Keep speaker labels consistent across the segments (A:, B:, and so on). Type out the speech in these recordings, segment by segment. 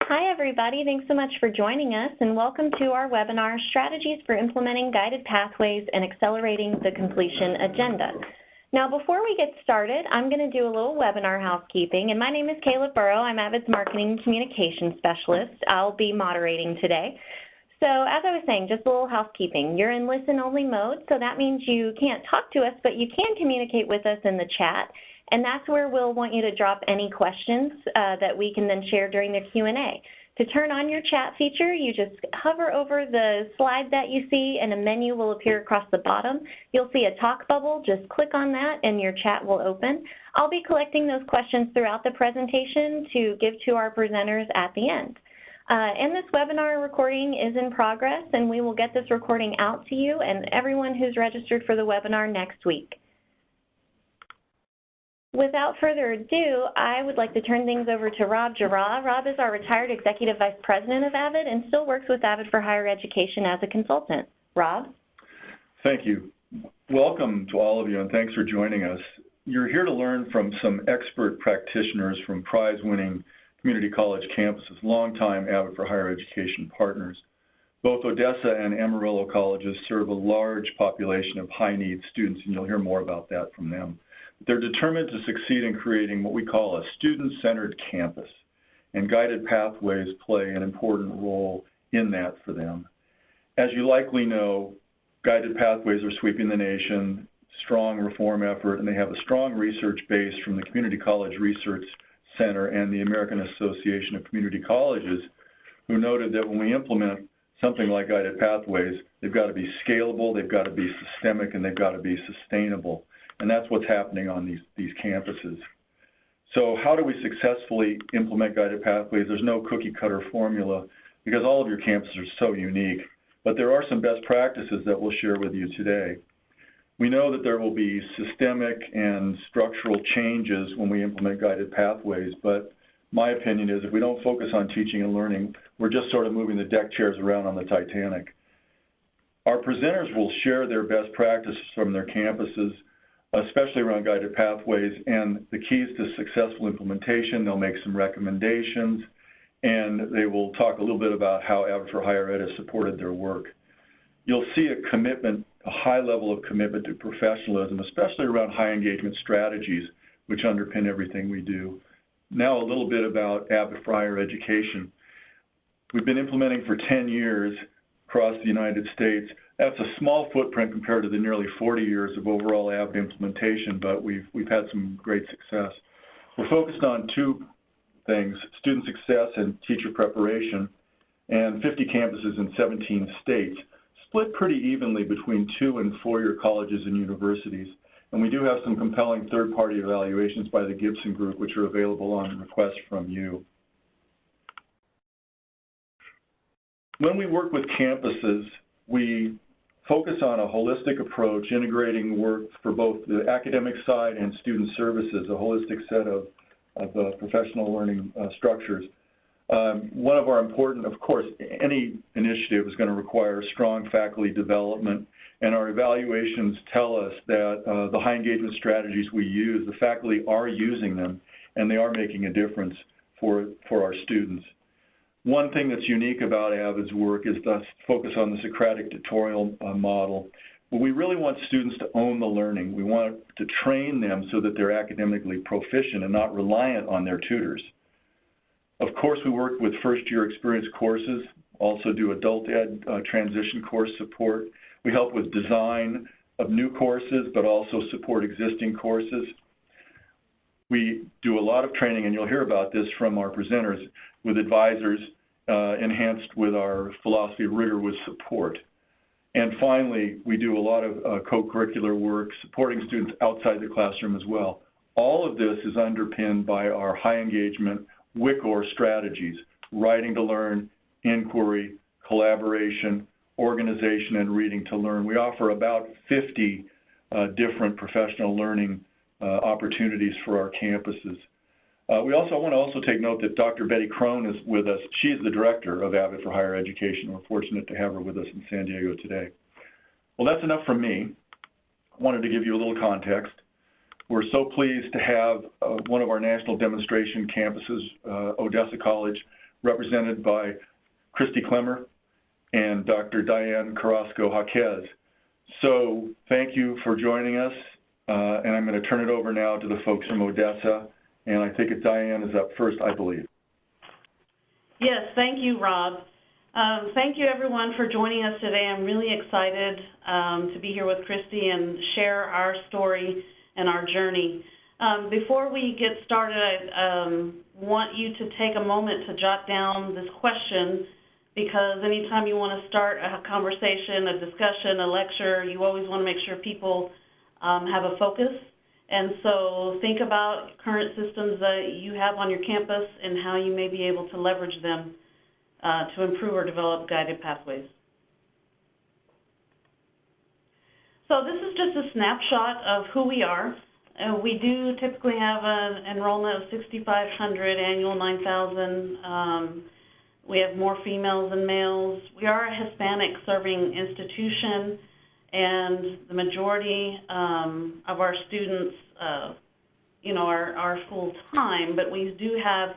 A: Hi, everybody. Thanks so much for joining us, and welcome to our webinar, Strategies for Implementing Guided Pathways and Accelerating the Completion Agenda. Now, before we get started, I'm going to do a little webinar housekeeping, and my name is Kayla Burrow. I'm AVID's Marketing and Communications Specialist. I'll be moderating today. So, as I was saying, just a little housekeeping. You're in listen-only mode, so that means you can't talk to us, but you can communicate with us in the chat. And that's where we'll want you to drop any questions that we can then share during the Q&A. To turn on your chat feature, you just hover over the slide that you see and a menu will appear across the bottom. You'll see a talk bubble. Just click on that and your chat will open. I'll be collecting those questions throughout the presentation to give to our presenters at the end. And this webinar recording is in progress, and we will get this recording out to you and everyone who's registered for the webinar next week. Without further ado, I would like to turn things over to Rob Jarrah. Rob is our retired Executive Vice President of AVID and still works with AVID for Higher Education as a consultant. Rob?
B: Thank you. Welcome to all of you, and thanks for joining us. You're here to learn from some expert practitioners from prize-winning community college campuses, longtime AVID for Higher Education partners. Both Odessa and Amarillo colleges serve a large population of high-need students, and you'll hear more about that from them. They're determined to succeed in creating what we call a student-centered campus, and guided pathways play an important role in that for them. As you likely know, guided pathways are sweeping the nation, strong reform effort, and they have a strong research base from the Community College Research Center and the American Association of Community Colleges, who noted that when we implement something like guided pathways, they've got to be scalable, they've got to be systemic, and they've got to be sustainable. And that's what's happening on these campuses. So how do we successfully implement guided pathways? There's no cookie-cutter formula because all of your campuses are so unique. But there are some best practices that we'll share with you today. We know that there will be systemic and structural changes when we implement guided pathways, but my opinion is if we don't focus on teaching and learning, we're just sort of moving the deck chairs around on the Titanic. Our presenters will share their best practices from their campuses, especially around guided pathways and the keys to successful implementation. They'll make some recommendations, and they will talk a little bit about how AVID for Higher Ed has supported their work. You'll see a commitment, a high level of commitment to professionalism, especially around high engagement strategies, which underpin everything we do. Now a little bit about AVID for Higher Education. We've been implementing for 10 years across the United States. That's a small footprint compared to the nearly 40 years of overall AVID implementation, but we've had some great success. We're focused on two things, student success and teacher preparation, and 50 campuses in 17 states, split pretty evenly between 2- and 4-year colleges and universities. And we do have some compelling third-party evaluations by the Gibson Group, which are available on request from you. When we work with campuses, we focus on a holistic approach, integrating work for both the academic side and student services, a holistic set of professional learning structures. One of our important, of course, any initiative is going to require strong faculty development, and our evaluations tell us that the high engagement strategies we use, the faculty are using them, and they are making a difference for our students. One thing that's unique about AVID's work is the focus on the Socratic tutorial model. We really want students to own the learning. We want to train them so that they're academically proficient and not reliant on their tutors. Of course, we work with first-year experience courses, also do adult ed transition course support. We help with design of new courses, but also support existing courses. We do a lot of training, and you'll hear about this from our presenters, with advisors, enhanced with our philosophy of rigor with support. And finally, we do a lot of co-curricular work, supporting students outside the classroom as well. All of this is underpinned by our high engagement WICOR strategies, writing to learn, inquiry, collaboration, organization, and reading to learn. We offer about 50 different professional learning opportunities for our campuses. We also want to take note that Dr. Betty Crone is with us. She's the director of AVID for Higher Education. We're fortunate to have her with us in San Diego today. Well, that's enough from me. I wanted to give you a little context. We're so pleased to have one of our national demonstration campuses, Odessa College, represented by Christy Clemmer and Dr. Diane Carrasco-Jaquez. So thank you for joining us, and I'm going to turn it over now to the folks from Odessa, and I think Diane is up first, I believe.
C: Yes, thank you, Rob. Thank you, everyone, for joining us today. I'm really excited to be here with Christy and share our story and our journey. Before we get started, I want you to take a moment to jot down this question, because anytime you want to start a conversation, a discussion, a lecture, you always want to make sure people have a focus. And so think about current systems that you have on your campus and how you may be able to leverage them to improve or develop guided pathways. So this is just a snapshot of who we are. We do typically have an enrollment of 6,500, annual 9,000. We have more females than males. We are a Hispanic serving institution, and the majority of our students, are full-time, but we do have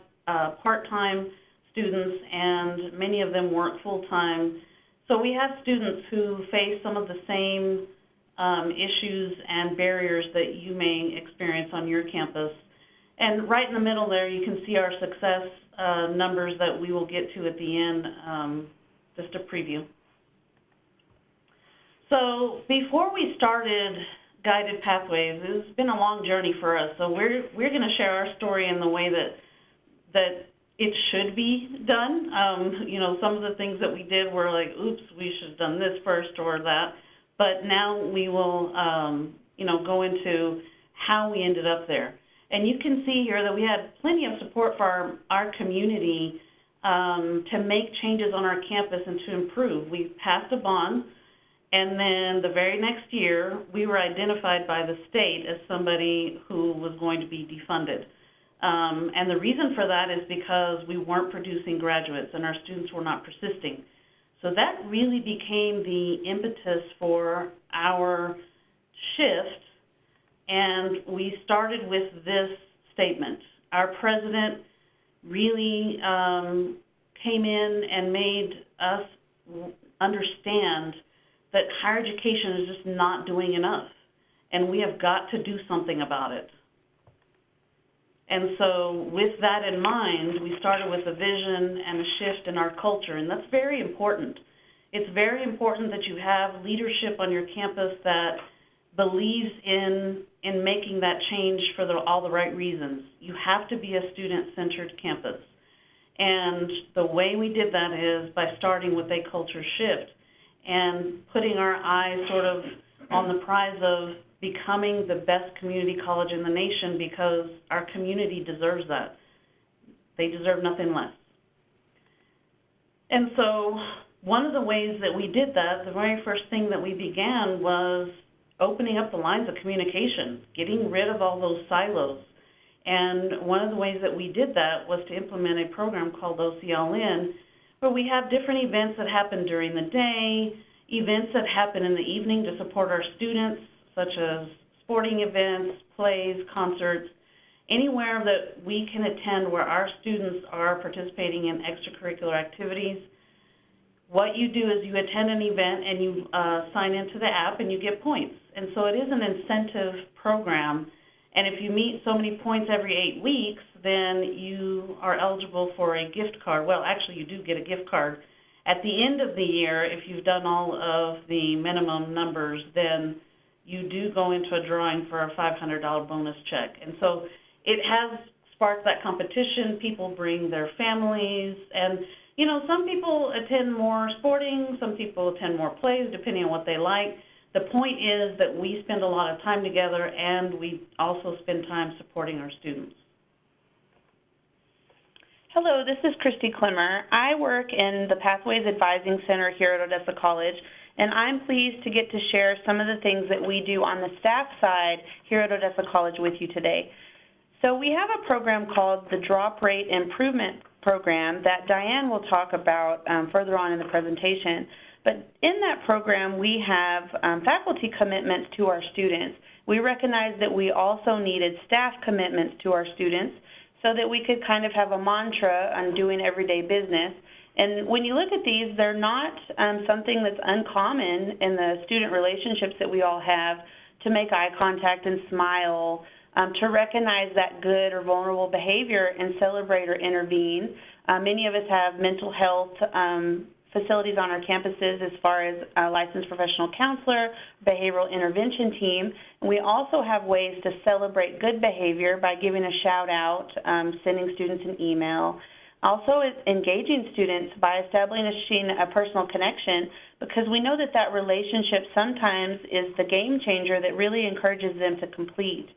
C: part-time students, and many of them work full-time. So we have students who face some of the same issues and barriers that you may experience on your campus. And right in the middle there, you can see our success numbers that we will get to at the end, just a preview. So before we started Guided Pathways, it's been a long journey for us. So we're going to share our story in the way that it should be done. Some of the things that we did were like, oops, we should have done this first or that. But now we will, go into how we ended up there. And you can see here that we had plenty of support for our community to make changes on our campus and to improve. We passed a bond, and then the very next year, we were identified by the state as somebody who was going to be defunded. And the reason for that is because we weren't producing graduates and our students were not persisting. So that really became the impetus for our shift, and we started with this statement. Our president really came in and made us understand that higher education is just not doing enough, and we have got to do something about it. And so with that in mind, we started with a vision and a shift in our culture, and that's very important. It's very important that you have leadership on your campus that believes in making that change for all the right reasons. You have to be a student-centered campus. And the way we did that is by starting with a culture shift and putting our eyes sort of on the prize of becoming the best community college in the nation, because our community deserves that. They deserve nothing less. And so one of the ways that we did that, the very first thing that we began was opening up the lines of communication, getting rid of all those silos. And one of the ways that we did that was to implement a program called OCLN, where we have different events that happen during the day, events that happen in the evening to support our students, such as sporting events, plays, concerts, anywhere that we can attend where our students are participating in extracurricular activities. What you do is you attend an event and you sign into the app and you get points. And so it is an incentive program. And if you meet so many points every 8 weeks, then you are eligible for a gift card. Well, actually, you do get a gift card. At the end of the year, if you've done all of the minimum numbers, then you do go into a drawing for a $500 bonus check. And so it has sparked that competition. People bring their families. And, some people attend more sporting, some people attend more plays, depending on what they like. The point is that we spend a lot of time together, and we also spend time supporting our students.
D: Hello, this is Christy Clemmer. I work in the Pathways Advising Center here at Odessa College, and I'm pleased to get to share some of the things that we do on the staff side here at Odessa College with you today. So we have a program called the Drop Rate Improvement Program that Diane will talk about further on in the presentation. But in that program, we have faculty commitments to our students. We recognize that we also needed staff commitments to our students. so that we could kind of have a mantra on doing everyday business. And when you look at these, they're not something that's uncommon in the student relationships that we all have, to make eye contact and smile, to recognize that good or vulnerable behavior and celebrate or intervene. Many of us have mental health facilities on our campuses as far as a licensed professional counselor, behavioral intervention team. And we also have ways to celebrate good behavior by giving a shout out, sending students an email. Also engaging students by establishing a personal connection, because we know that that relationship sometimes is the game changer that really encourages them to complete.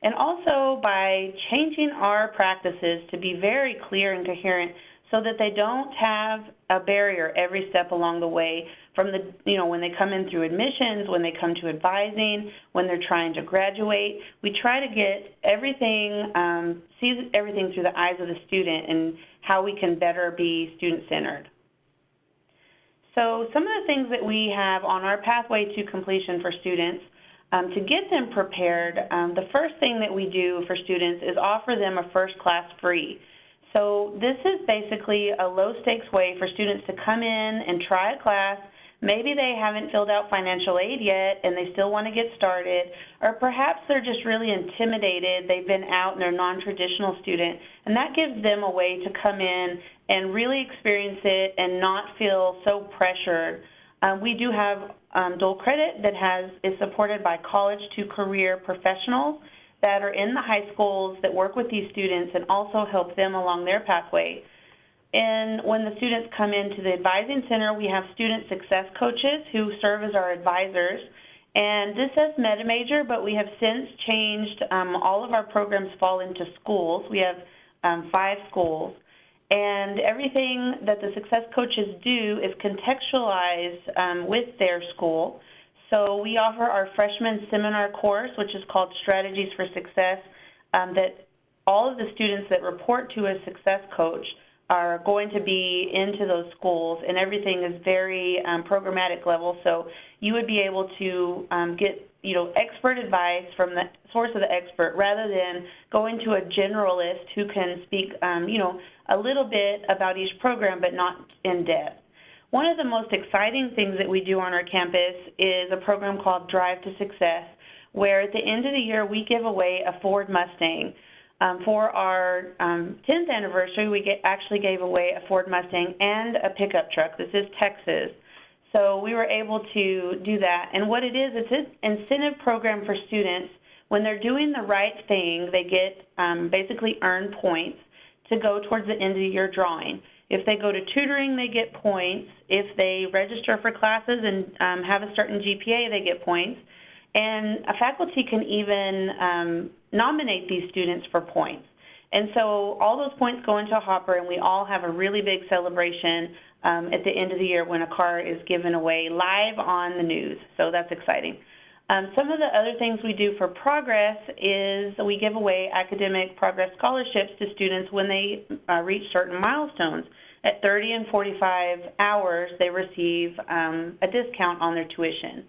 D: And also by changing our practices to be very clear and coherent, so that they don't have a barrier every step along the way, from when they come in through admissions, when they come to advising, when they're trying to graduate. We try to get everything, see everything through the eyes of the student and how we can better be student-centered. So some of the things that we have on our pathway to completion for students, to get them prepared, the first thing that we do for students is offer them a first class free. So this is basically a low-stakes way for students to come in and try a class. Maybe they haven't filled out financial aid yet and they still want to get started, or perhaps they're just really intimidated. They've been out and they're a non-traditional student, and that gives them a way to come in and really experience it and not feel so pressured. We do have dual credit that is supported by college to career professionals that are in the high schools that work with these students and also help them along their pathway. And when the students come into the advising center, we have student success coaches who serve as our advisors. And this says meta major, but we have since changed, all of our programs fall into schools. We have 5 schools. And everything that the success coaches do is contextualized with their school. So we offer our freshman seminar course, which is called Strategies for Success, that all of the students that report to a success coach are going to be into those schools, and everything is very programmatic level. So you would be able to get expert advice from the source of the expert, rather than going to a generalist who can speak a little bit about each program but not in depth. One of the most exciting things that we do on our campus is a program called Drive to Success, where at the end of the year we give away a Ford Mustang. For our 10th anniversary, we actually gave away a Ford Mustang and a pickup truck. This is Texas. So we were able to do that. And what it is, it's an incentive program for students. When they're doing the right thing, they get basically earn points to go towards the end of the year drawing. If they go to tutoring, they get points. If they register for classes and have a certain GPA, they get points. And a faculty can even nominate these students for points. And so all those points go into a hopper, and we all have a really big celebration at the end of the year when a car is given away live on the news. So that's exciting. Some of the other things we do for progress is we give away academic progress scholarships to students when they reach certain milestones. At 30 and 45 hours, they receive a discount on their tuition.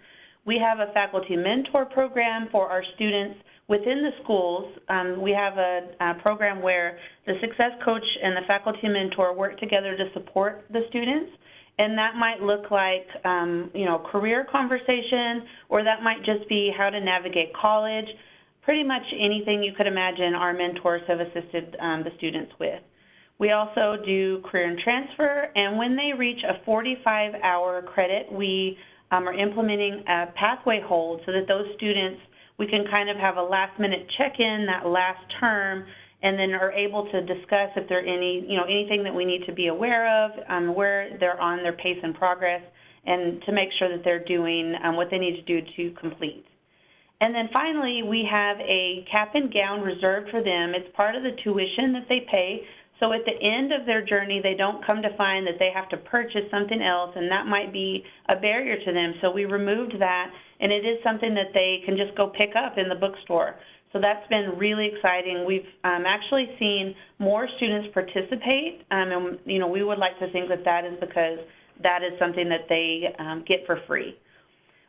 D: We have a faculty mentor program for our students within the schools. We have a program where the success coach and the faculty mentor work together to support the students. And that might look like, career conversation, or that might just be how to navigate college. Pretty much anything you could imagine our mentors have assisted the students with. We also do career and transfer, and when they reach a 45-hour credit, we are implementing a pathway hold so that those students, we can kind of have a last-minute check-in that last term, and then are able to discuss if there are anything that we need to be aware of, where they're on their pace and progress, and to make sure that they're doing what they need to do to complete. And then finally, we have a cap and gown reserved for them. It's part of the tuition that they pay. So at the end of their journey, they don't come to find that they have to purchase something else, and that might be a barrier to them. So we removed that, and it is something that they can just go pick up in the bookstore. So that's been really exciting. We've actually seen more students participate, and we would like to think that that is because that is something that they get for free.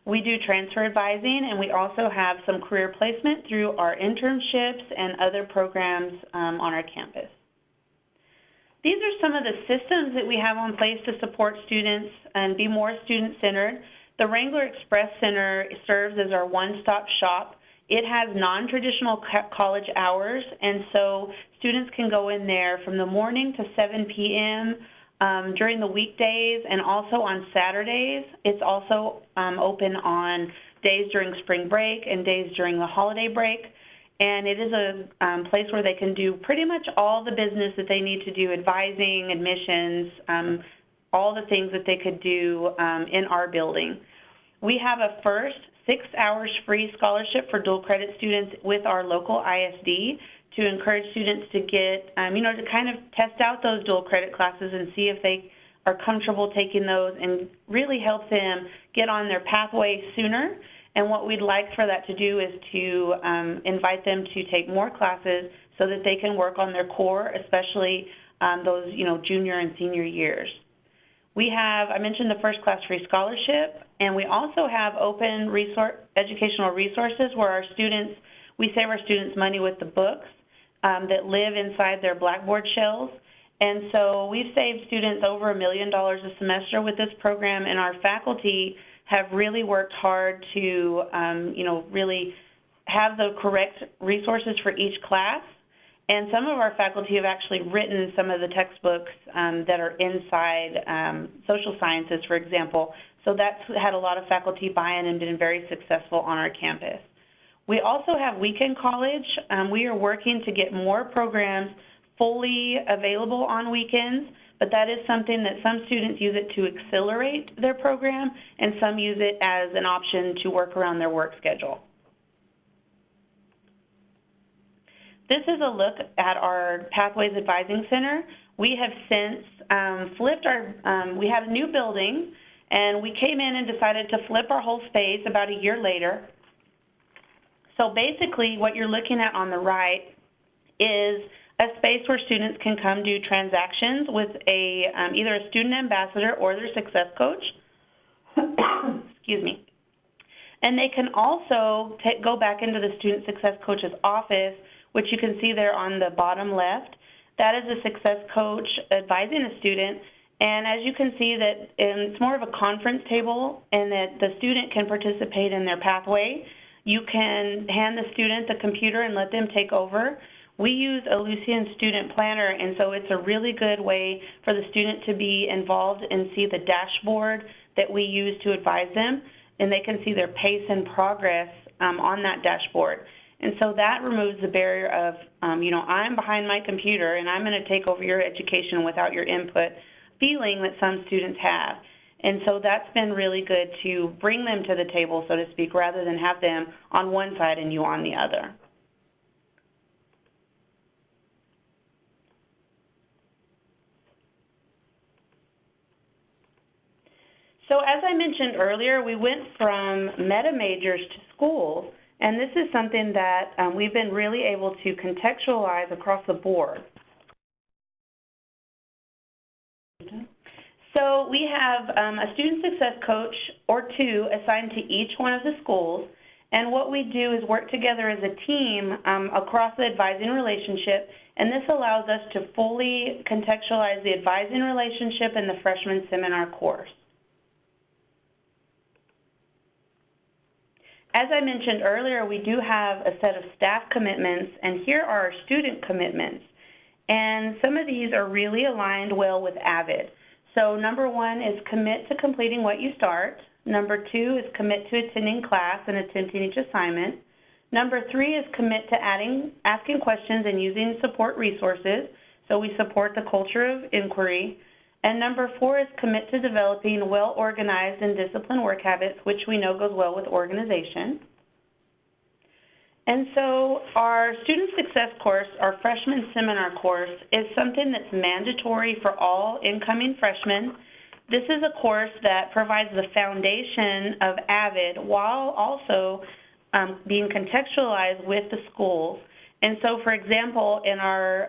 D: We do transfer advising, and we also have some career placement through our internships and other programs on our campus. These are some of the systems that we have in place to support students and be more student-centered. The Wrangler Express Center serves as our one-stop shop. It has non-traditional college hours, and so students can go in there from the morning to 7 p.m. During the weekdays and also on Saturdays. It's also open on days during spring break and days during the holiday break. And it is a place where they can do pretty much all the business that they need to do, advising, admissions, all the things that they could do in our building. We have a first 6 hours free scholarship for dual credit students with our local ISD to encourage students to get, to kind of test out those dual credit classes and see if they are comfortable taking those, and really help them get on their pathway sooner. And what we'd like for that to do is to invite them to take more classes so that they can work on their core, especially those, junior and senior years. We have, I mentioned the first class free scholarship, and we also have open educational resources where we save our students money with the books that live inside their Blackboard shells. And so we've saved students over $1 million a semester with this program, and our faculty have really worked hard to, really have the correct resources for each class. And some of our faculty have actually written some of the textbooks that are inside social sciences, for example. So that's had a lot of faculty buy-in and been very successful on our campus. We also have weekend college. We are working to get more programs fully available on weekends, but that is something that some students use it to accelerate their program, and some use it as an option to work around their work schedule. This is a look at our Pathways Advising Center. We have since flipped we had a new building, and we came in and decided to flip our whole space about a year later. So basically what you're looking at on the right is a space where students can come do transactions with either a student ambassador or their success coach. Excuse me. And they can also go back into the student success coach's office, which you can see there on the bottom left. That is a success coach advising a student. And as you can see, that it's more of a conference table, and that the student can participate in their pathway. You can hand the student the computer and let them take over. We use a Lucian student planner, and so it's a really good way for the student to be involved and see the dashboard that we use to advise them, and they can see their pace and progress on that dashboard. And so that removes the barrier of, I'm behind my computer and I'm going to take over your education without your input feeling that some students have. And so that's been really good to bring them to the table, so to speak, rather than have them on one side and you on the other. So as I mentioned earlier, we went from meta majors to schools, and this is something that we've been really able to contextualize across the board. So we have a student success coach or two assigned to each one of the schools, and what we do is work together as a team across the advising relationship, and this allows us to fully contextualize the advising relationship in the freshman seminar course. As I mentioned earlier, we do have a set of staff commitments, and here are our student commitments. And some of these are really aligned well with AVID. So number one is commit to completing what you start. Number two is commit to attending class and attempting each assignment. Number three is commit to asking questions and using support resources. So we support the culture of inquiry. And number four is commit to developing well-organized and disciplined work habits, which we know goes well with organization. And so our Student Success course, our freshman seminar course, is something that's mandatory for all incoming freshmen. This is a course that provides the foundation of AVID while also being contextualized with the schools. And so, for example, in our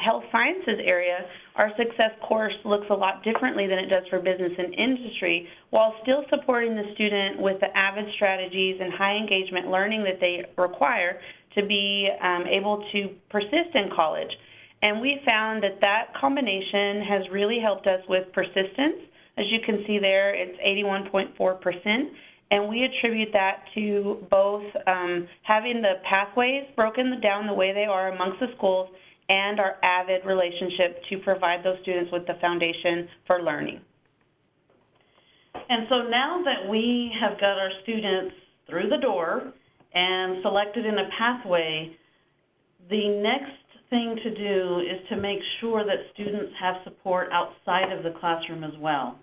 D: health sciences area, our success course looks a lot differently than it does for business and industry, while still supporting the student with the AVID strategies and high engagement learning that they require to be able to persist in college. And we found that that combination has really helped us with persistence. As you can see there, it's 81.4%. And we attribute that to both having the pathways broken down the way they are amongst the schools and our AVID relationship to provide those students with the foundation for learning.
C: And so now that we have got our students through the door and selected in a pathway, the next thing to do is to make sure that students have support outside of the classroom as well.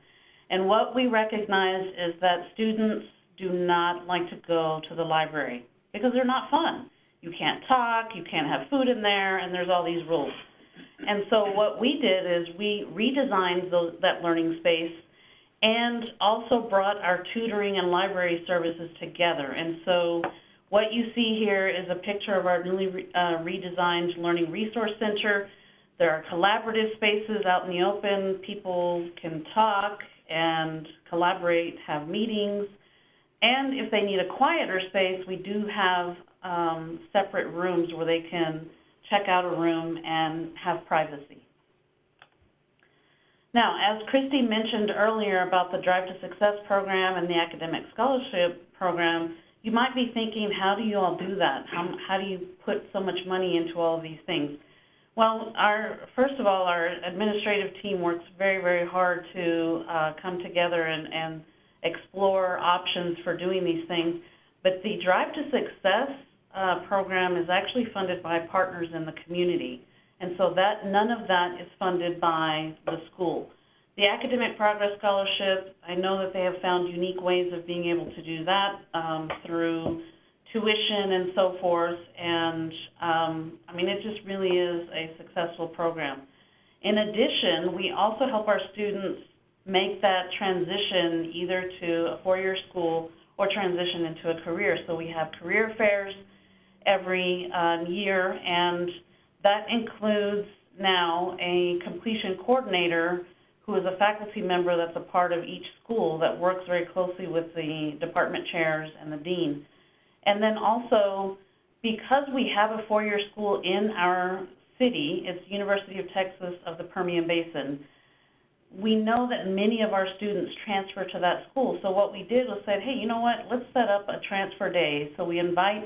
C: And what we recognize is that students do not like to go to the library because they're not fun. You can't talk, you can't have food in there, and there's all these rules. And so what we did is we redesigned that learning space and also brought our tutoring and library services together. And so what you see here is a picture of our newly redesigned Learning Resource Center. There are collaborative spaces out in the open. People can talk and collaborate, have meetings. And if they need a quieter space, we do have separate rooms where they can check out a room and have privacy. Now, as Christy mentioned earlier about the Drive to Success program and the Academic Scholarship program, you might be thinking, how do you all do that? How do you put so much money into all of these things? Well, first of all, our administrative team works very, very hard to come together and explore options for doing these things. But the Drive to Success program is actually funded by partners in the community. And so none of that is funded by the school. The Academic Progress Scholarship, I know that they have found unique ways of being able to do that through tuition and so forth. And I mean, it just really is a successful program. In addition, we also help our students make that transition either to a four-year school or transition into a career. So we have career fairs every year, and that includes now a completion coordinator who is a faculty member that's a part of each school that works very closely with the department chairs and the dean. And then also, because we have a four-year school in our city, it's University of Texas of the Permian Basin, we know that many of our students transfer to that school. So what we did was said, hey, you know what, let's set up a transfer day. So we invite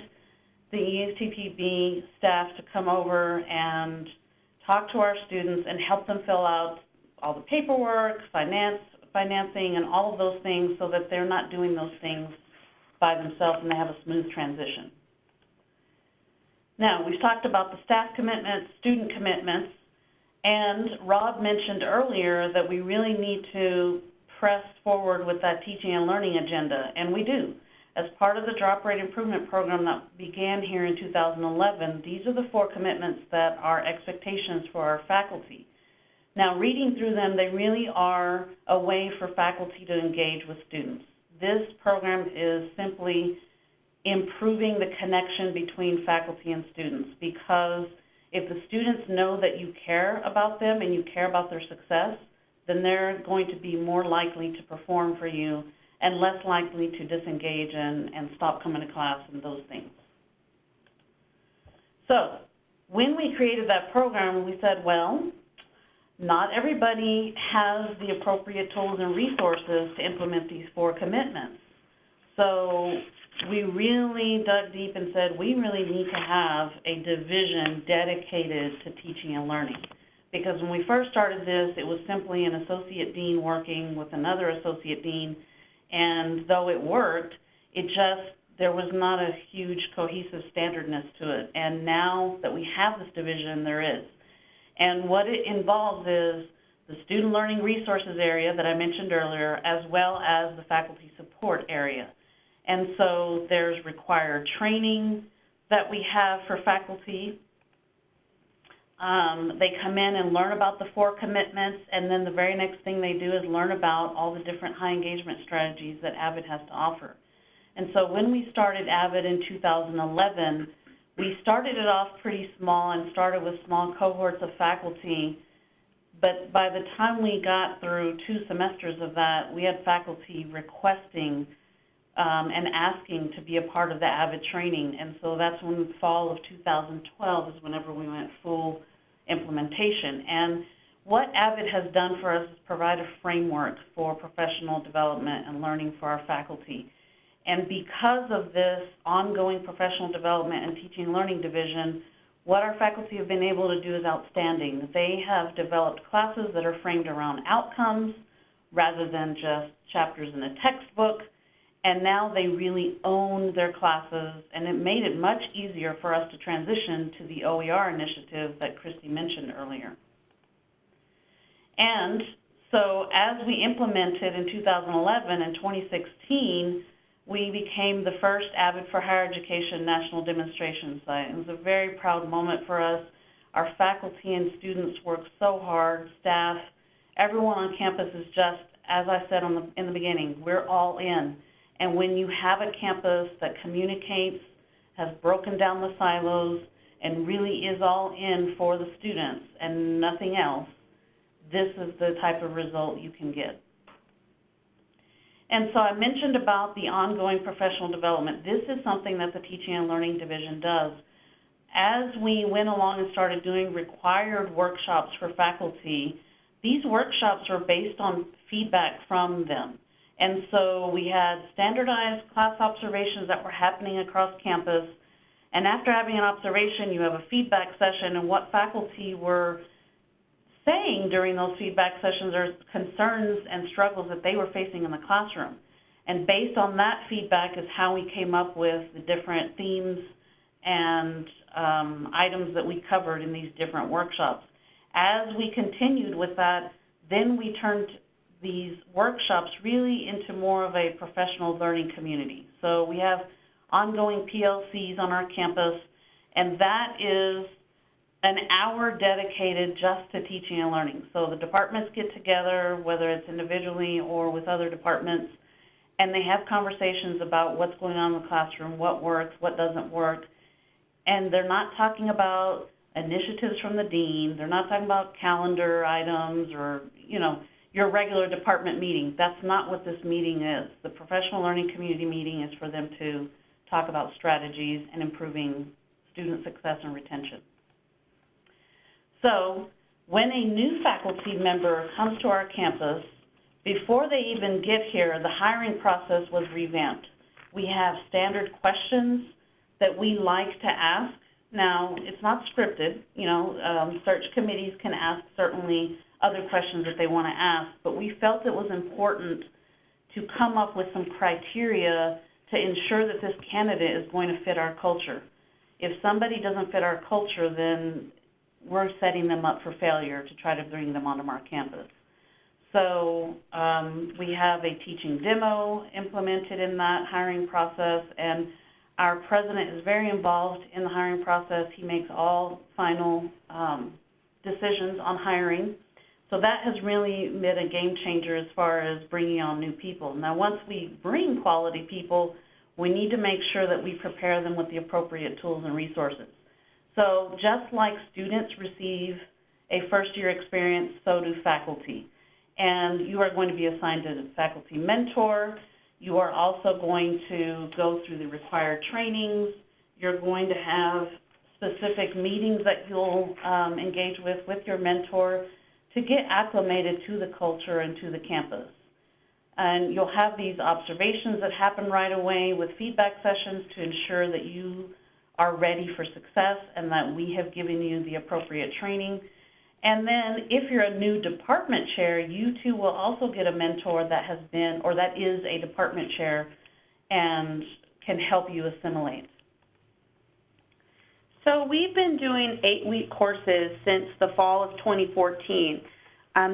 C: the ESTPB staff to come over and talk to our students and help them fill out all the paperwork, financing, and all of those things so that they're not doing those things by themselves and they have a smooth transition. Now, we've talked about the staff commitments, student commitments, and Rob mentioned earlier that we really need to press forward with that teaching and learning agenda, and we do. As part of the Drop Rate Improvement Program that began here in 2011, these are the 4 commitments that are expectations for our faculty. Now, reading through them, they really are a way for faculty to engage with students. This program is simply improving the connection between faculty and students, because if the students know that you care about them and you care about their success, then they're going to be more likely to perform for you and less likely to disengage and stop coming to class and those things. So when we created that program, we said, well, not everybody has the appropriate tools and resources to implement these 4 commitments. So we really dug deep and said, we really need to have a division dedicated to teaching and learning. Because when we first started this, it was simply an associate dean working with another associate dean, and though it worked, there was not a huge cohesive standardness to it. And now that we have this division, there is. And what it involves is the student learning resources area that I mentioned earlier, as well as the faculty support area. And so there's required training that we have for faculty. They come in and learn about the 4 commitments, and then the very next thing they do is learn about all the different high engagement strategies that AVID has to offer. And so when we started AVID in 2011, We started it off pretty small and started with small cohorts of faculty, but by the time we got through 2 semesters of that, we had faculty requesting and asking to be a part of the AVID training. And so that's when the fall of 2012 is whenever we went full implementation. And what AVID has done for us is provide a framework for professional development and learning for our faculty. And because of this ongoing professional development and teaching and learning division, what our faculty have been able to do is outstanding. They have developed classes that are framed around outcomes rather than just chapters in a textbook, and now they really own their classes, and it made it much easier for us to transition to the OER initiative that Christy mentioned earlier. And so as we implemented in 2011 and 2016, we became the first AVID for Higher Education National Demonstration Site. It was a very proud moment for us. Our faculty and students worked so hard, staff, everyone on campus is just, as I said in the beginning, we're all in. And when you have a campus that communicates, has broken down the silos, and really is all in for the students and nothing else, this is the type of result you can get. And so I mentioned about the ongoing professional development. This is something that the Teaching and Learning Division does. As we went along and started doing required workshops for faculty, these workshops were based on feedback from them. And so we had standardized class observations that were happening across campus. And after having an observation, you have a feedback session, and what faculty were saying during those feedback sessions are concerns and struggles that they were facing in the classroom. And based on that feedback is how we came up with the different themes and items that we covered in these different workshops. As we continued with that, then we turned these workshops really into more of a professional learning community. So we have ongoing PLCs on our campus, and that is an hour dedicated just to teaching and learning. So the departments get together, whether it's individually or with other departments, and they have conversations about what's going on in the classroom, what works, what doesn't work. And they're not talking about initiatives from the dean. They're not talking about calendar items or, your regular department meeting. That's not what this meeting is. The professional learning community meeting is for them to talk about strategies and improving student success and retention. So when a new faculty member comes to our campus, before they even get here, the hiring process was revamped. We have standard questions that we like to ask. Now, it's not scripted. Search committees can ask certainly other questions that they want to ask, but we felt it was important to come up with some criteria to ensure that this candidate is going to fit our culture. If somebody doesn't fit our culture, then we're setting them up for failure to try to bring them onto our campus. So we have a teaching demo implemented in that hiring process, and our president is very involved in the hiring process. He makes all final decisions on hiring. So that has really been a game changer as far as bringing on new people. Now, once we bring quality people, we need to make sure that we prepare them with the appropriate tools and resources. So just like students receive a first-year experience, so do faculty. And you are going to be assigned a faculty mentor. You are also going to go through the required trainings. You're going to have specific meetings that you'll engage with your mentor to get acclimated to the culture and to the campus. And you'll have these observations that happen right away with feedback sessions to ensure that you are ready for success and that we have given you the appropriate training. And then if you're a new department chair, you too will also get a mentor that has been, or that is a department chair and can help you assimilate.
D: So we've been doing 8-week courses since the fall of 2014.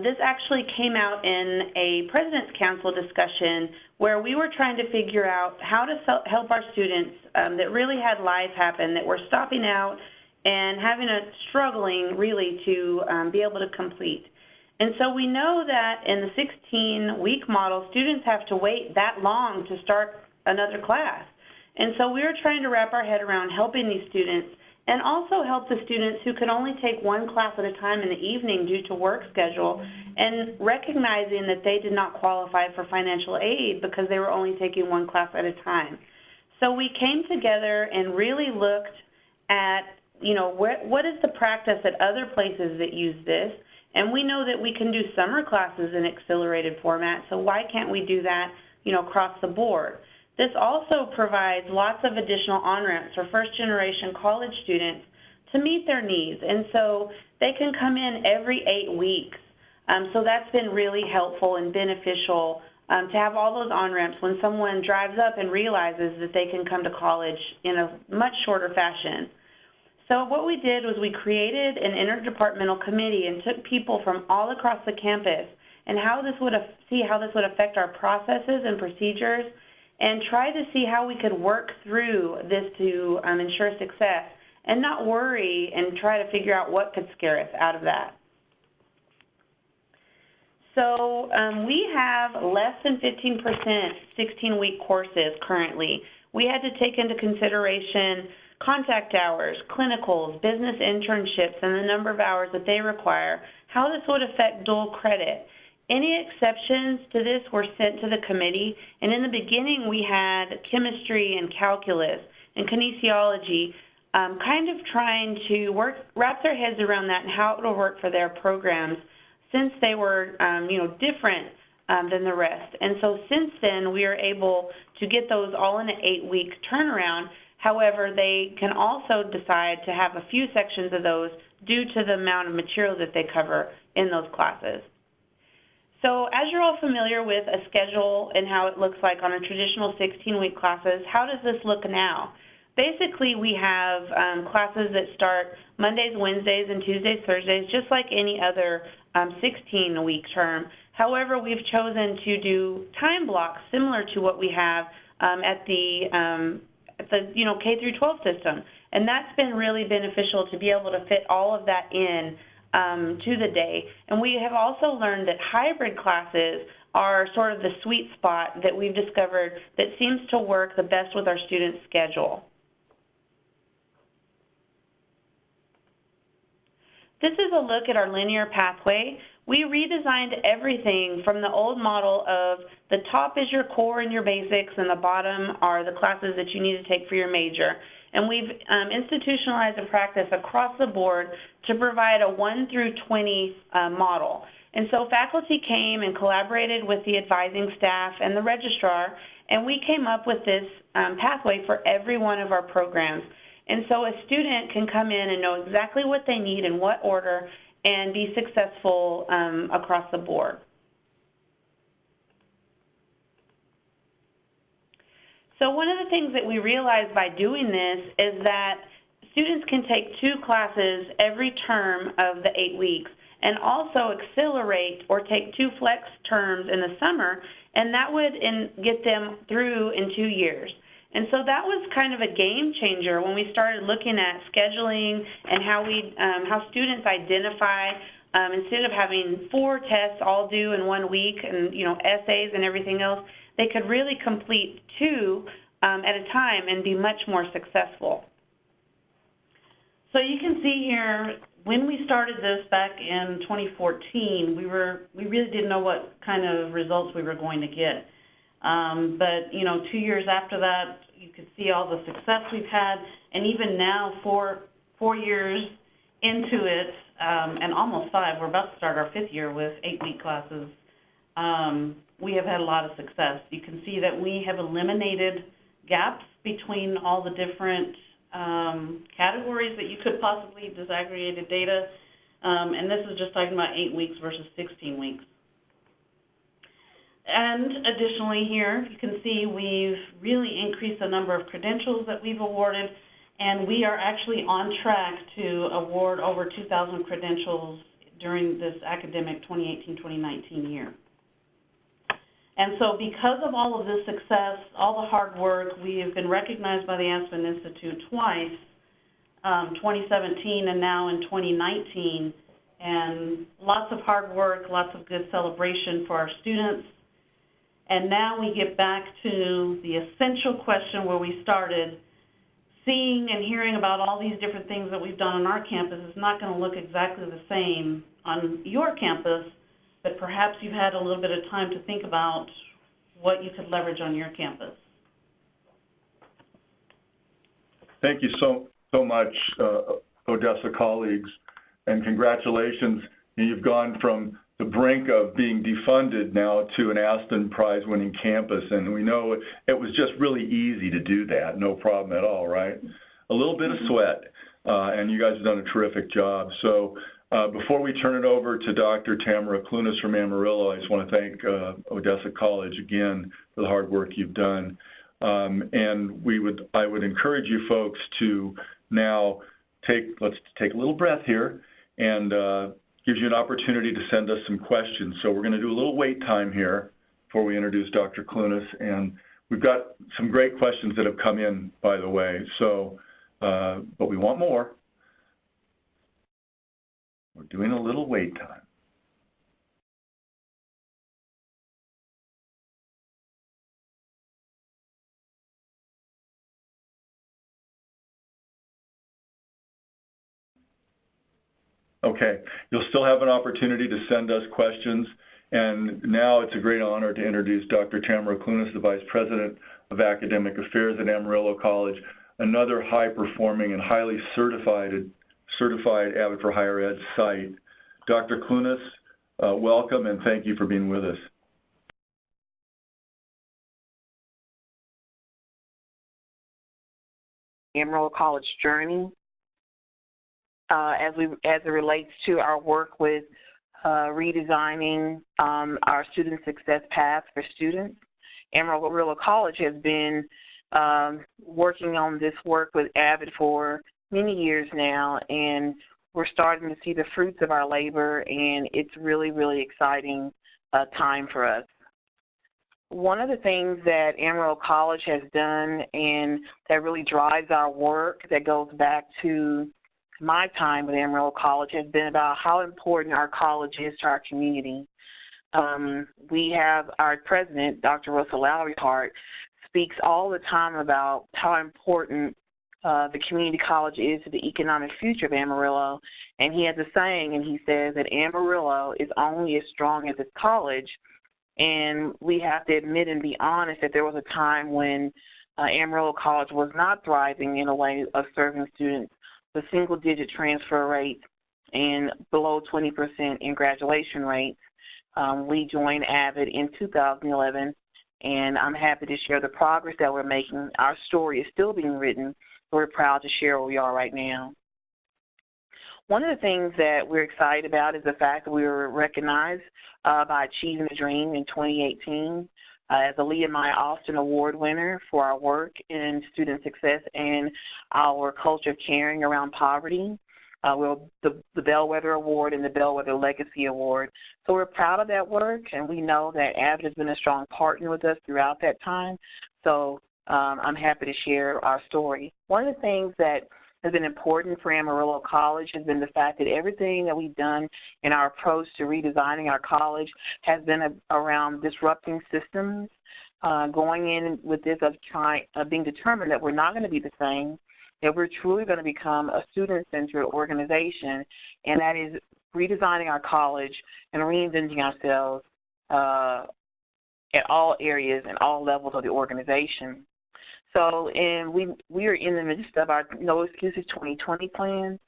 D: This actually came out in a President's Council discussion where we were trying to figure out how to help our students that really had life happen, that were stopping out and struggling really to be able to complete. And so we know that in the 16-week model, students have to wait that long to start another class. And so we were trying to wrap our head around helping these students and also help the students who could only take one class at a time in the evening due to work schedule, and recognizing that they did not qualify for financial aid because they were only taking one class at a time. So we came together and really looked at, what is the practice at other places that use this? And we know that we can do summer classes in accelerated format, so why can't we do that, across the board? This also provides lots of additional on-ramps for first-generation college students to meet their needs, and so they can come in every 8 weeks. So that's been really helpful and beneficial to have all those on-ramps when someone drives up and realizes that they can come to college in a much shorter fashion. So what we did was we created an interdepartmental committee and took people from all across the campus and see how this would affect our processes and procedures, and try to see how we could work through this to ensure success and not worry and try to figure out what could scare us out of that. So we have less than 15% 16-week courses currently. We had to take into consideration contact hours, clinicals, business internships, and the number of hours that they require, how this would affect dual credit. Any exceptions to this were sent to the committee, and in the beginning we had chemistry and calculus and kinesiology kind of trying to wrap their heads around that and how it will work for their programs, since they were different than the rest. And so since then we are able to get those all in an 8-week turnaround. However, they can also decide to have a few sections of those due to the amount of material that they cover in those classes. So as you're all familiar with a schedule and how it looks like on a traditional 16-week classes, how does this look now? Basically, we have classes that start Mondays, Wednesdays, and Tuesdays, Thursdays, just like any other 16-week term. However, we've chosen to do time blocks similar to what we have at the K through 12 system, and that's been really beneficial to be able to fit all of that in to the day. And we have also learned that hybrid classes are sort of the sweet spot that we've discovered that seems to work the best with our students' schedule. This is a look at our linear pathway. We redesigned everything from the old model of the top is your core and your basics, and the bottom are the classes that you need to take for your major. And we've institutionalized a practice across the board to provide a 1 through 20 model. And so faculty came and collaborated with the advising staff and the registrar, and we came up with this pathway for every one of our programs. And so a student can come in and know exactly what they need in what order and be successful across the board. So one of the things that we realized by doing this is that students can take 2 classes every term of the 8 weeks and also accelerate or take 2 flex terms in the summer, and that would get them through in 2 years. And so that was kind of a game changer when we started looking at scheduling and how students identify, instead of having 4 tests all due in 1 week and essays and everything else, they could really complete 2 at a time and be much more successful.
C: So you can see here, when we started this back in 2014, we really didn't know what kind of results we were going to get. But 2 years after that, you could see all the success we've had, and even now, 4 years into it, and almost 5, we're about to start our 5th year with 8-week classes. We have had a lot of success. You can see that we have eliminated gaps between all the different categories that you could possibly disaggregated data, and this is just talking about 8 weeks versus 16 weeks. And additionally here, you can see we've really increased the number of credentials that we've awarded, and we are actually on track to award over 2,000 credentials during this academic 2018-2019 year. And so because of all of this success, all the hard work, we have been recognized by the Aspen Institute twice, 2017 and now in 2019, and lots of hard work, lots of good celebration for our students. And now we get back to the essential question where we started. Seeing and hearing about all these different things that we've done on our campus is not going to look exactly the same on your campus, but perhaps you've had a little bit of time to think about what you could leverage on your campus.
B: Thank you so much, Odessa colleagues, and congratulations. You've gone from the brink of being defunded now to an Aspen Prize winning campus, and we know it was just really easy to do that, no problem at all, right? A little bit of sweat, and you guys have done a terrific job. So before we turn it over to Dr. Tamara Clunas from Amarillo, I just want to thank Odessa College again for the hard work you've done. And I would encourage you folks to now let's take a little breath here, and gives you an opportunity to send us some questions. So we're going to do a little wait time here before we introduce Dr. Clunas, and we've got some great questions that have come in, by the way. So, but we want more. We're doing a little wait time. Okay, you'll still have an opportunity to send us questions. And now it's a great honor to introduce Dr. Tamara Clunas, the Vice President of Academic Affairs at Amarillo College, another high-performing and highly certified AVID for Higher Ed site. Dr. Clunas, welcome, and thank you for being with us.
E: Amarillo College journey. As it relates to our work with redesigning our student success path for students. Amarillo College has been working on this work with AVID for many years now, and we're starting to see the fruits of our labor, and it's really, really exciting time for us. One of the things that Amarillo College has done and that really drives our work that goes back to my time with Amarillo College has been about how important our college is to our community. We have our president, Dr. Russell Lowry Hart, speaks all the time about how important the community college is to the economic future of Amarillo. And he has a saying, and he says that Amarillo is only as strong as its college. And we have to admit and be honest that there was a time when Amarillo College was not thriving in a way of serving students with single-digit transfer rates and below 20% in graduation rates. We joined AVID in 2011, and I'm happy to share the progress that we're making. Our story is still being written. We're proud to share where we are right now. One of the things that we're excited about is the fact that we were recognized by Achieving the Dream in 2018 as a Leah Meyer Austin Award winner for our work in student success and our culture of caring around poverty. We're the Bellwether Award and the Bellwether Legacy Award. So we're proud of that work, and we know that AVID has been a strong partner with us throughout that time. So I'm happy to share our story. One of the things that has been important for Amarillo College has been the fact that everything that we've done in our approach to redesigning our college has been around disrupting systems, going in with this of being determined that we're not going to be the same, that we're truly going to become a student-centered organization, and that is redesigning our college and reinventing ourselves at all areas and all levels of the organization. So, and we are in the midst of our No Excuses 2020 plan.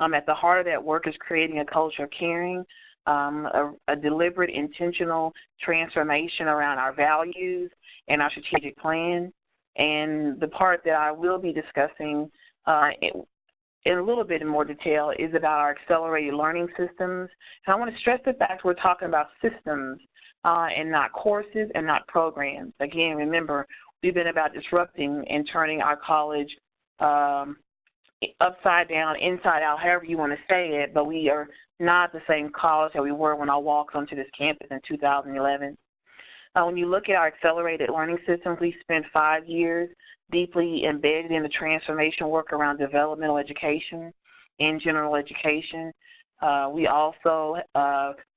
E: At the heart of that work is creating a culture of caring, a deliberate, intentional transformation around our values and our strategic plan. And the part that I will be discussing in a little bit in more detail is about our accelerated learning systems. And I want to stress the fact we're talking about systems and not courses and not programs. Again, remember, we've been about disrupting and turning our college upside down, inside out, however you want to say it, but we are not the same college that we were when I walked onto this campus in 2011. When you look at our accelerated learning systems, we spent 5 years deeply embedded in the transformation work around developmental education and general education. We also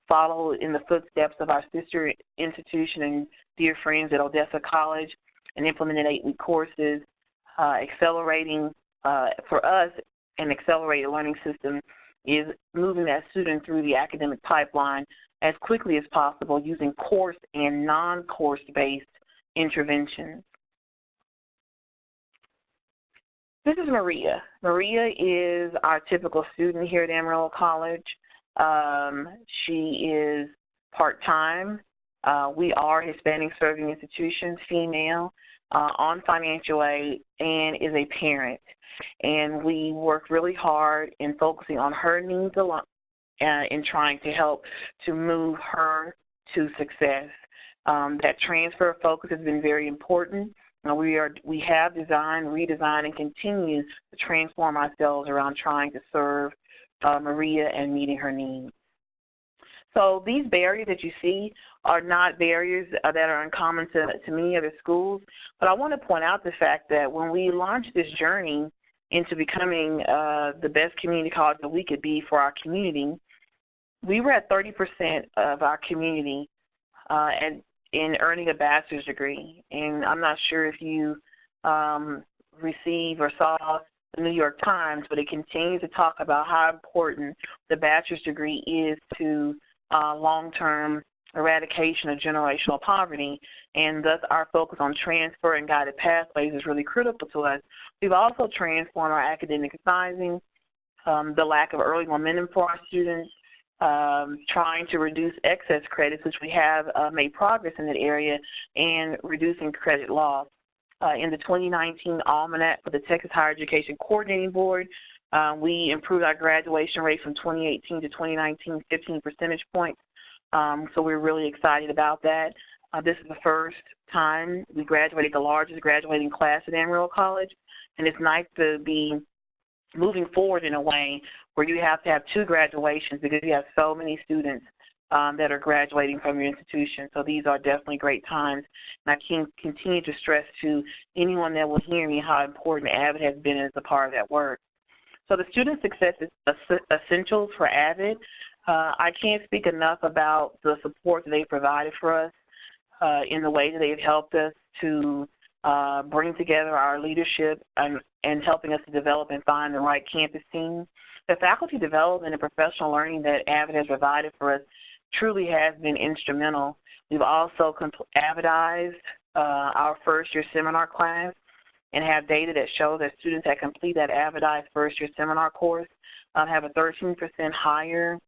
E: follow in the footsteps of our sister institution and dear friends at Odessa College and implemented 8-week courses, accelerating for us an accelerated learning system is moving that student through the academic pipeline as quickly as possible using course and non-course-based interventions. This is Maria. Maria is our typical student here at Amarillo College. She is part-time. We are Hispanic serving institutions, female, on financial aid, and is a parent. And we work really hard in focusing on her needs in trying to help to move her to success. That transfer of focus has been very important. We have designed, redesigned, and continue to transform ourselves around trying to serve Maria and meeting her needs. So these barriers that you see are not barriers that are uncommon to many other schools, but I want to point out the fact that when we launched this journey into becoming the best community college that we could be for our community, we were at 30% of our community in earning a bachelor's degree. And I'm not sure if you received or saw the New York Times, but it continues to talk about how important the bachelor's degree is to long-term eradication of generational poverty, and thus our focus on transfer and guided pathways is really critical to us. We've also transformed our academic sizing, the lack of early momentum for our students, trying to reduce excess credits, which we have made progress in that area, and reducing credit loss. In the 2019 Almanac for the Texas Higher Education Coordinating Board, we improved our graduation rate from 2018 to 2019, 15 percentage points. So we're really excited about that. This is the first time we graduated the largest graduating class at Amarillo College, and it's nice to be moving forward in a way where you have to have 2 graduations because you have so many students that are graduating from your institution. So these are definitely great times. And I can continue to stress to anyone that will hear me how important AVID has been as a part of that work. So the student success is essentials for AVID. I can't speak enough about the support that they've provided for us in the way that they've helped us to bring together our leadership and helping us to develop and find the right campus team. The faculty development and professional learning that AVID has provided for us truly has been instrumental. We've also AVIDized our first-year seminar class and have data that show that students that complete that AVIDized first-year seminar course have a 13% higher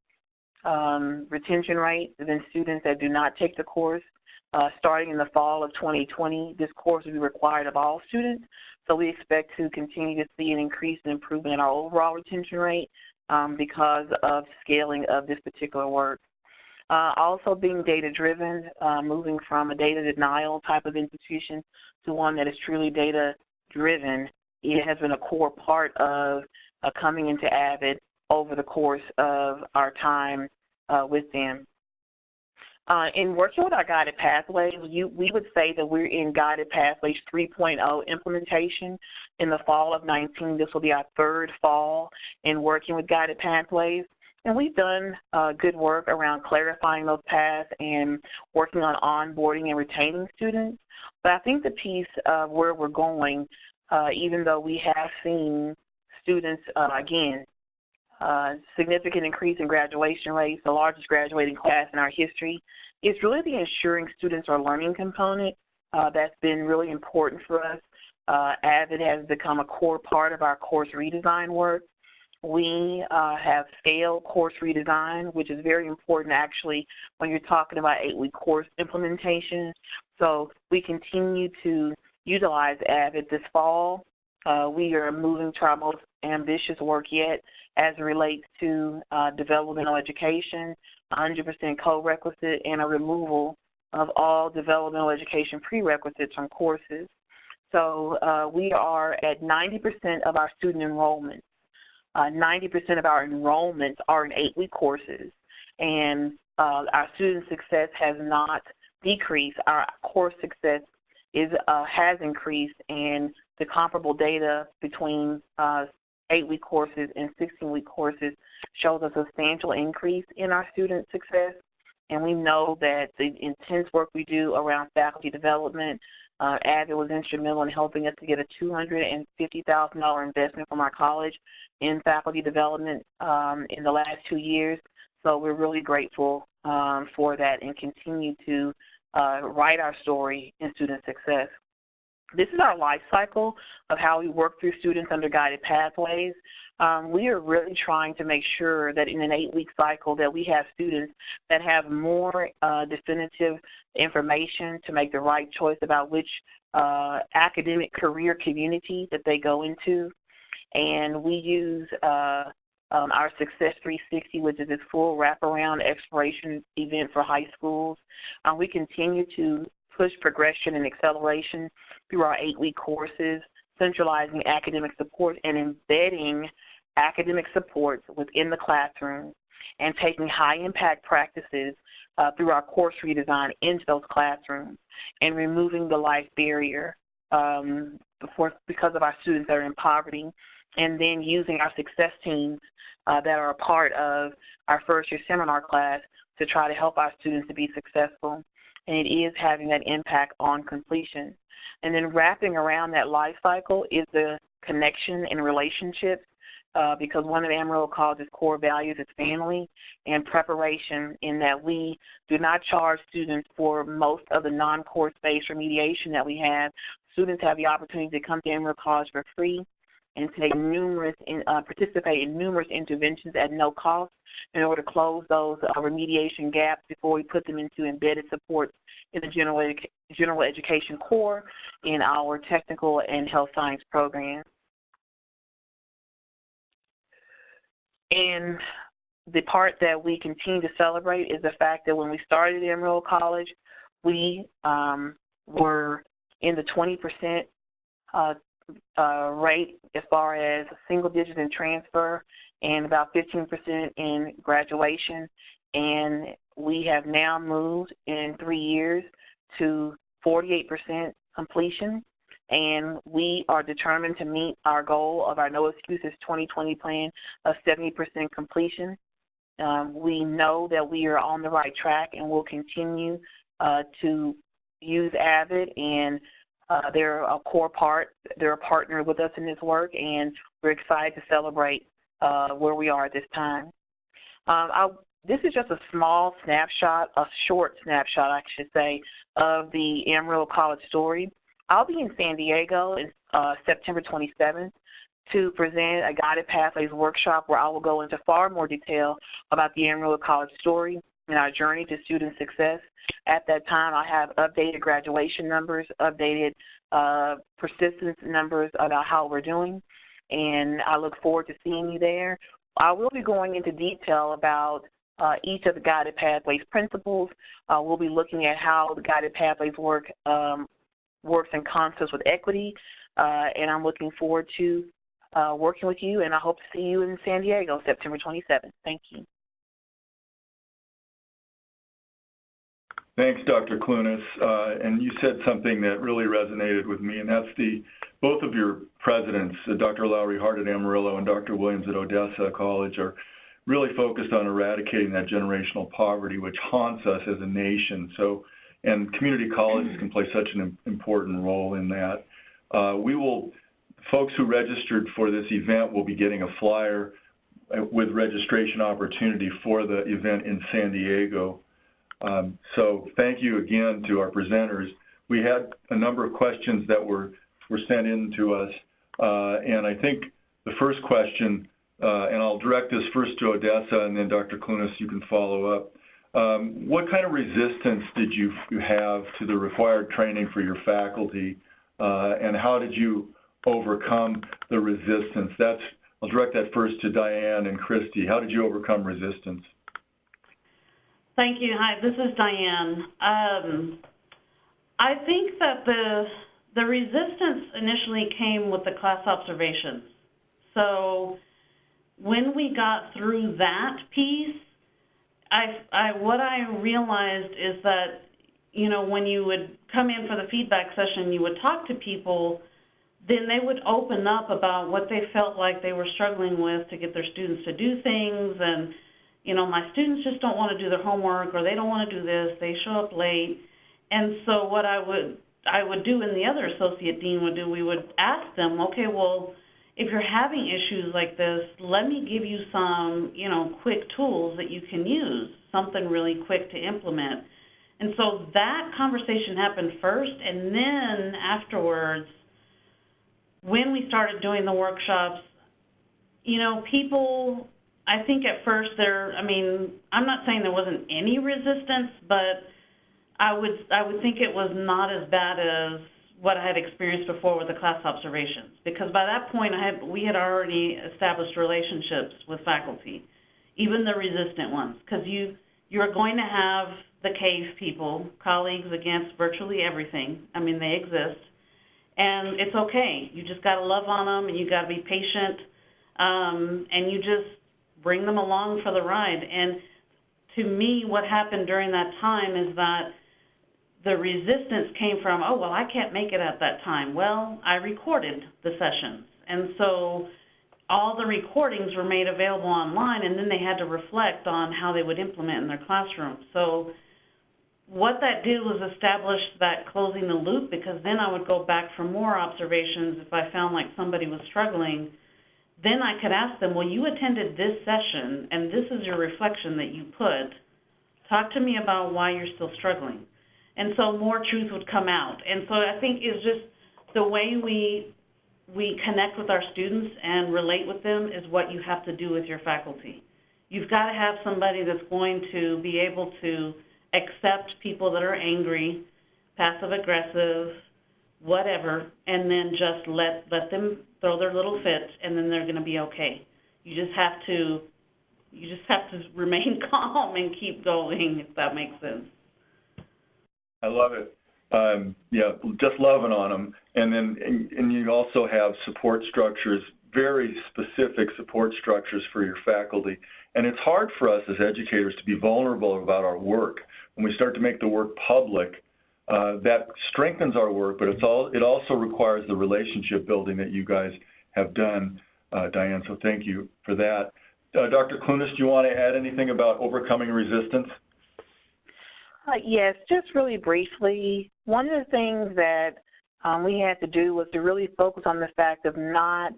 E: retention rate than students that do not take the course. Starting in the fall of 2020, this course will be required of all students, so we expect to continue to see an increase in improvement in our overall retention rate because of scaling of this particular work. Also being data-driven, moving from a data denial type of institution to one that is truly data-driven, it has been a core part of coming into AVID over the course of our time with them. In working with our guided pathways, we would say that we're in guided pathways 3.0 implementation. In the fall of 19, this will be our 3rd fall in working with guided pathways. And we've done good work around clarifying those paths and working on onboarding and retaining students. But I think the piece of where we're going, even though we have seen students, again, significant increase in graduation rates, the largest graduating class in our history, is really the ensuring students are learning component. That's been really important for us. AVID has become a core part of our course redesign work. We have scaled course redesign, which is very important actually when you're talking about 8-week course implementation. So we continue to utilize AVID this fall. We are moving to our most ambitious work yet as it relates to developmental education, 100% co-requisite, and a removal of all developmental education prerequisites from courses. So we are at 90% of our student enrollment. 90% of our enrollments are in 8-week courses, and our student success has not decreased. Our course success has increased, and the comparable data between 8-week courses and 16-week courses shows a substantial increase in our student success. and we know that the intense work we do around faculty development, AVID was instrumental in helping us to get a $250,000 investment from our college in faculty development in the last 2 years. So we're really grateful for that and continue to write our story in student success. This is our life cycle of how we work through students under guided pathways. We are really trying to make sure that in an 8-week cycle that we have students that have more definitive information to make the right choice about which academic career community that they go into. And we use our Success 360, which is this full wraparound exploration event for high schools. We continue to push progression and acceleration through our 8-week courses, centralizing academic support and embedding academic supports within the classroom, and taking high-impact practices through our course redesign into those classrooms, and removing the life barrier because of our students that are in poverty, and then using our success teams that are a part of our first-year seminar class to try to help our students to be successful. And it is having that impact on completion. And then wrapping around that life cycle is the connection and relationships, because one of Amarillo College's core values is family and preparation, in that we do not charge students for most of the non-course-based remediation that we have. Students have the opportunity to come to Amarillo College for free and take participate in numerous interventions at no cost in order to close those remediation gaps before we put them into embedded supports in the general education core in our technical and health science programs. And the part that we continue to celebrate is the fact that when we started at Amarillo College, we were in the 20% rate as far as single digit in transfer and about 15% in graduation. And we have now moved in 3 years to 48% completion. And we are determined to meet our goal of our No Excuses 2020 plan of 70% completion. We know that we are on the right track, and we'll continue to use AVID, and they're a core part. They're a partner with us in this work, and we're excited to celebrate where we are at this time. This is just a small snapshot, a short snapshot, I should say, of the Amarillo College story. I'll be in San Diego on September 27th to present a Guided Pathways workshop where I will go into far more detail about the Amarillo College story and our journey to student success. At that time, I have updated graduation numbers, updated persistence numbers about how we're doing, and I look forward to seeing you there. I will be going into detail about each of the Guided Pathways principles. We'll be looking at how the Guided Pathways works in concert with equity, and I'm looking forward to working with you, and I hope to see you in San Diego September 27th. Thank you.
B: Thanks, Dr. Clunas. And you said something that really resonated with me, and that's both of your presidents, Dr. Lowry Hart at Amarillo and Dr. Williams at Odessa College, are really focused on eradicating that generational poverty which haunts us as a nation. And community colleges can play such an important role in that. Folks who registered for this event will be getting a flyer with registration opportunity for the event in San Diego. So thank you again to our presenters. We had a number of questions that were sent in to us, and I think the first question, and I'll direct this first to Odessa, and then Dr. Clunas, you can follow up. What kind of resistance did you have to the required training for your faculty, and how did you overcome the resistance? I'll direct that first to Diane and Christy. How did you overcome resistance?
C: Thank you. Hi, this is Diane. I think that the resistance initially came with the class observations. So when we got through that piece, what I realized is that, when you would come in for the feedback session, you would talk to people, then they would open up about what they felt like they were struggling with to get their students to do things. And, you know, my students just don't want to do their homework, or they don't want to do this, they show up late. And so what I would do, and the other associate dean would do, we would ask them, okay, well, if you're having issues like this, let me give you some, you know, quick tools that you can use, something really quick to implement. And so that conversation happened first, and then afterwards, when we started doing the workshops, you know, people, I think at first I'm not saying there wasn't any resistance, but I would think it was not as bad as what I had experienced before with the class observations, because by that point we had already established relationships with faculty, even the resistant ones, because you're going to have the cave people, colleagues against virtually everything. I mean, they exist, and it's okay. You just got to love on them, and you got to be patient, and you just bring them along for the ride. And to me, what happened during that time is that the resistance came from, oh, well, I can't make it at that time. Well, I recorded the sessions, and so all the recordings were made available online, and then they had to reflect on how they would implement in their classroom. So what that did was establish that closing the loop, because then I would go back for more observations if I found like somebody was struggling. Then I could ask them, well, you attended this session, and this is your reflection that you put. Talk to me about why you're still struggling. And so more truth would come out. And so I think it's just the way we connect with our students and relate with them is what you have to do with your faculty. You've got to have somebody that's going to be able to accept people that are angry, passive-aggressive, whatever, and then just let them throw their little fit, and then they're going to be okay. You just have to remain calm and keep going, if that makes sense.
B: I love it. Yeah, just loving on them. And then and you also have support structures, very specific support structures for your faculty. And it's hard for us as educators to be vulnerable about our work. When we start to make the work public, that strengthens our work, but it also requires the relationship building that you guys have done, Diane, so thank you for that. Dr. Clunas, do you want to add anything about overcoming resistance?
E: Yes, just really briefly. One of the things that we had to do was to really focus on the fact of not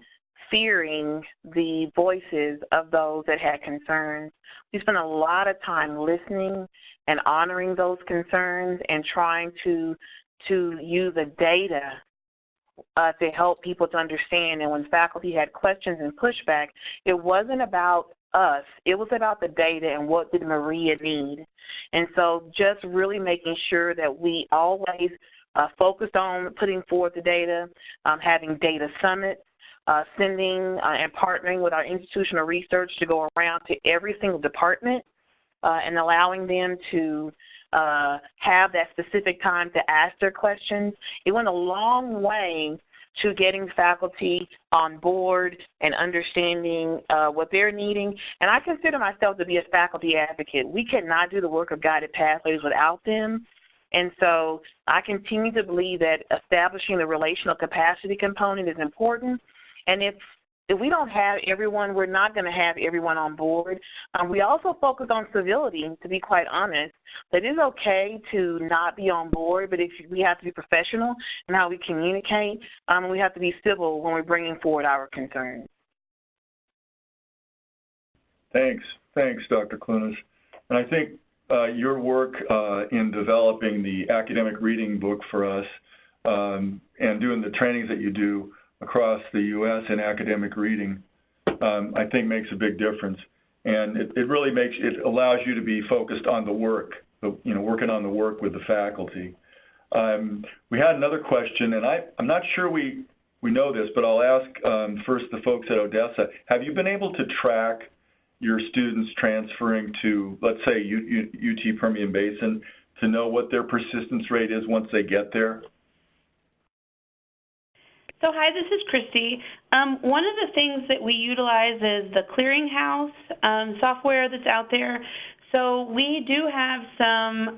E: fearing the voices of those that had concerns. We spent a lot of time listening and honoring those concerns and trying to use the data to help people to understand. And when faculty had questions and pushback, it wasn't about us. It was about the data and what did Maria need. And so just really making sure that we always focused on putting forth the data, having data summits, sending and partnering with our institutional research to go around to every single department and allowing them to have that specific time to ask their questions. It went a long way to getting faculty on board and understanding what they're needing. And I consider myself to be a faculty advocate. We cannot do the work of Guided Pathways without them. And so I continue to believe that establishing the relational capacity component is important. And if we don't have everyone, we're not going to have everyone on board. We also focus on civility, to be quite honest. That it's okay to not be on board, but if we have to be professional in how we communicate, we have to be civil when we're bringing forward our concerns.
B: Thanks, Dr. Clunas. And I think your work in developing the academic reading book for us and doing the trainings that you do across the U.S. in academic reading, I think makes a big difference. And it really allows you to be focused on the work, working on the work with the faculty. We had another question, and I'm not sure we know this, but I'll ask first the folks at Odessa. Have you been able to track your students transferring to, let's say, UT Permian Basin to know what their persistence rate is once they get there?
D: So hi, this is Christy. One of the things that we utilize is the clearinghouse software that's out there. So we do have some,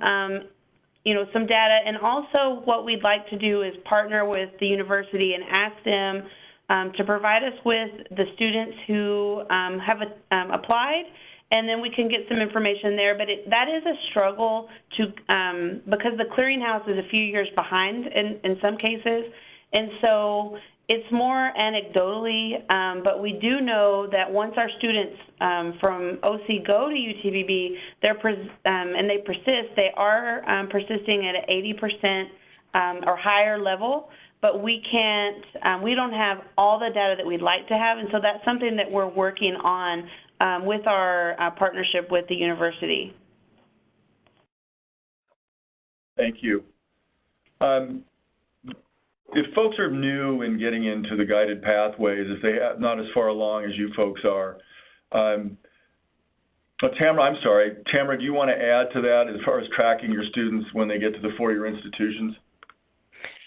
D: some data, and also what we'd like to do is partner with the university and ask them to provide us with the students who have applied and then we can get some information there. But that is a struggle to because the clearinghouse is a few years behind in some cases, and so it's more anecdotally, but we do know that once our students from OC go to UTBB, and they persist, they are persisting at an 80% or higher level, but we don't have all the data that we'd like to have, and so that's something that we're working on with our partnership with the university.
B: Thank you. If folks are new in getting into the guided pathways, if they have not as far along as you folks are, Tamara, do you want to add to that as far as tracking your students when they get to the four-year institutions?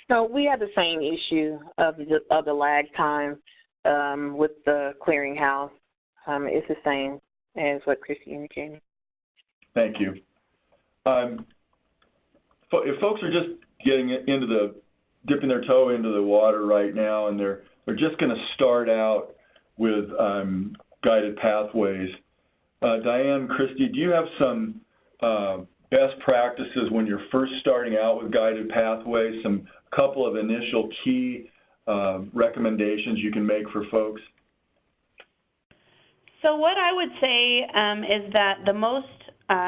E: No, we have the same issue of the lag time with the clearinghouse. It's the same as what Christy indicated.
B: Thank you. If folks are just getting into dipping their toe into the water right now, and they're just going to start out with guided pathways, Diane, Christy, do you have some best practices when you're first starting out with guided pathways, some couple of initial key recommendations you can make for folks?
D: So what I would say is that the most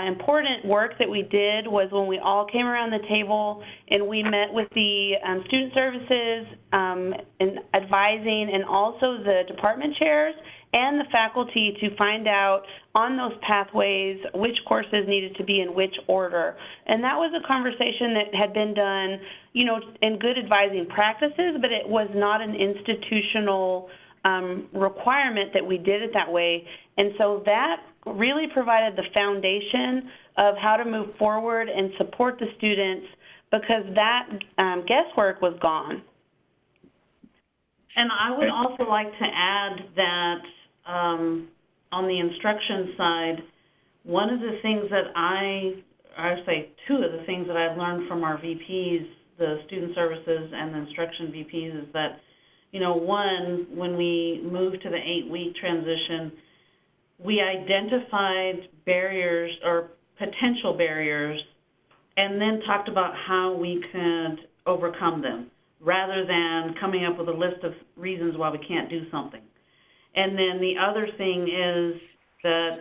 D: important work that we did was when we all came around the table and we met with the student services and advising, and also the department chairs and the faculty, to find out on those pathways which courses needed to be in which order. And that was a conversation that had been done, in good advising practices, but it was not an institutional requirement that we did it that way. And so that really provided the foundation of how to move forward and support the students, because that guesswork was gone.
C: And I would also like to add that on the instruction side, one of the things that I would say two of the things that I've learned from our VPs, the student services and the instruction VPs, is that, one, when we moved to the 8-week transition, we identified barriers or potential barriers and then talked about how we could overcome them, rather than coming up with a list of reasons why we can't do something. And then the other thing is that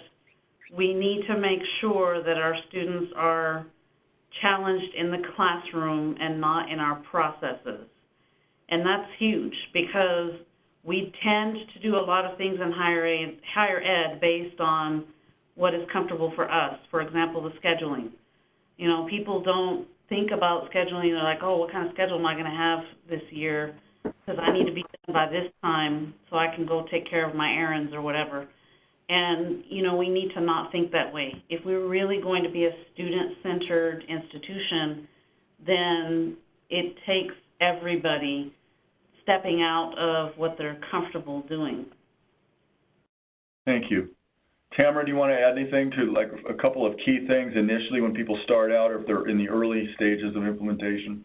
C: we need to make sure that our students are challenged in the classroom and not in our processes. And that's huge, because we tend to do a lot of things in higher ed based on what is comfortable for us. For example, the scheduling. People don't think about scheduling. They're like, oh, what kind of schedule am I going to have this year? Because I need to be done by this time so I can go take care of my errands or whatever. And, we need to not think that way. If we're really going to be a student-centered institution, then it takes everybody stepping out of what they're comfortable doing.
B: Thank you. Tamara, do you want to add anything to like a couple of key things initially when people start out, or if they're in the early stages of implementation?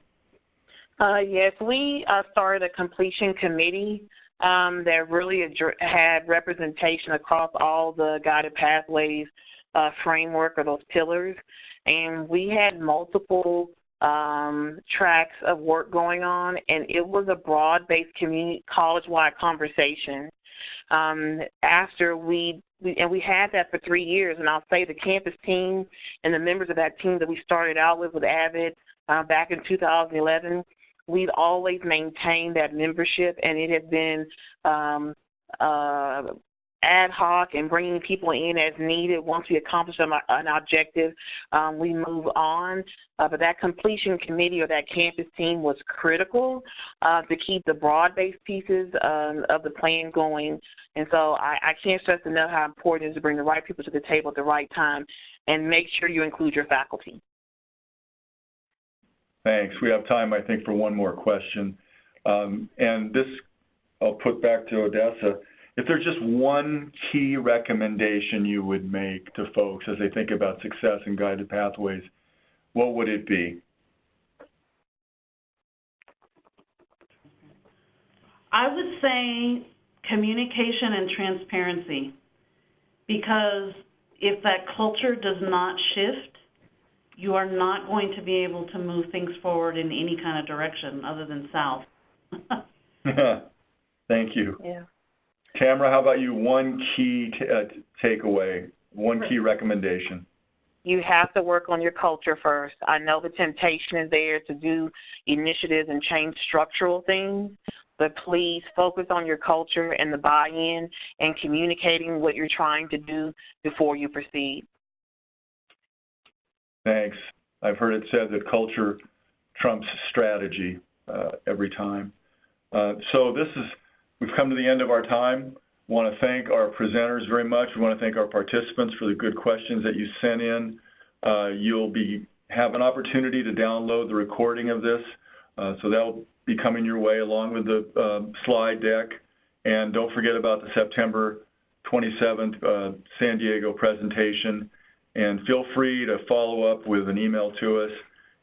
E: Yes, we started a completion committee that really had representation across all the guided pathways framework, or those pillars, and we had multiple tracks of work going on, and it was a broad-based community college-wide conversation. After we had that for 3 years, and I'll say the campus team and the members of that team that we started out with AVID back in 2011, we've always maintained that membership, and it has been ad hoc and bringing people in as needed. Once we accomplish an objective, we move on. But that completion committee or that campus team was critical to keep the broad-based pieces of the plan going. And so I can't stress enough how important it is to bring the right people to the table at the right time and make sure you include your faculty.
B: Thanks. We have time, I think, for one more question. And this I'll put back to Odessa. If there's just one key recommendation you would make to folks as they think about success in guided pathways, what would it be?
C: I would say communication and transparency, because if that culture does not shift, you are not going to be able to move things forward in any kind of direction other than south.
B: Thank you.
E: Yeah.
B: Tamara, how about you? One key takeaway, one key recommendation.
E: You have to work on your culture first. I know the temptation is there to do initiatives and change structural things, but please focus on your culture and the buy-in and communicating what you're trying to do before you proceed.
B: Thanks. I've heard it said that culture trumps strategy every time. So we've come to the end of our time. I want to thank our presenters very much. We want to thank our participants for the good questions that you sent in. You'll have an opportunity to download the recording of this, so that'll be coming your way along with the slide deck. And don't forget about the September 27th San Diego presentation. And feel free to follow up with an email to us.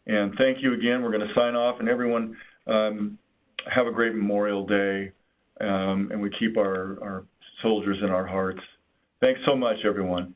B: And thank you again. We're going to sign off, and everyone have a great Memorial Day, and we keep our soldiers in our hearts. Thanks so much, everyone.